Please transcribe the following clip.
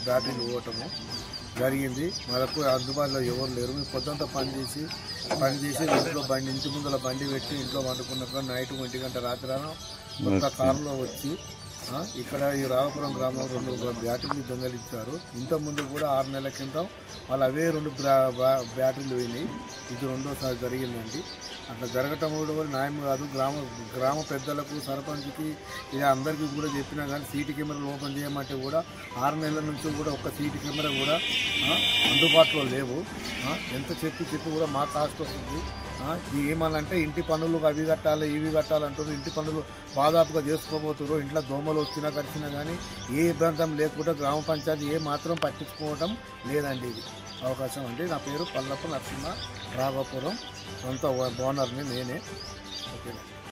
బ్యాటరీలు పోవటము జరిగింది. మనకు అందుబాటులో ఎవరు లేరు. మేము పొద్దుంతా పని చేసి ఇంటి ముందర బండి పెట్టి ఇంట్లో వండుకున్నప్పుడు నైట్ 1 గంట రాత్రి ఒక కారులో వచ్చి ఇక్కడ ఈ రాఘపురం గ్రామంలో 2 బ్యాటరీలు దొంగలించారు. ఇంతకుముందు కూడా 6 నెలల క్రితం వాళ్ళు అవే 2 బ్యాటరీలు పోయినాయి. ఇది రెండోసారి జరిగిందండి. అట్లా జరగటం కూడా న్యాయం కాదు. గ్రామ పెద్దలకు సర్పంచ్కి ఇక అందరికీ కూడా చెప్పినా కానీ సీటీ కెమెరాలు ఓపెన్ చేయమంటే కూడా 6 నెలల నుంచి కూడా ఒక్క సీటీ కెమెరా కూడా అందుబాటులో లేవు. ఎంత చెప్పి కూడా మా కాస్ట్ వస్తుంది. ఏమనంటే ఇంటి పనులు అవి కట్టాలి ఇవి కట్టాలంటారు. ఇంటి పనులు దాదాపుగా చేసుకోబోతున్నారు. ఇంట్లో దోమలు వచ్చినా కరిచినా కానీ ఏ ఇబ్బంది లేకుండా గ్రామ పంచాయతీ ఏ మాత్రం పట్టించుకోవటం లేదండి. ఇది అవకాశం అండి. నా పేరు పల్లపు నరసింహ, రాఘపురం, సొంత ఓనర్ని నేనే. ఓకే.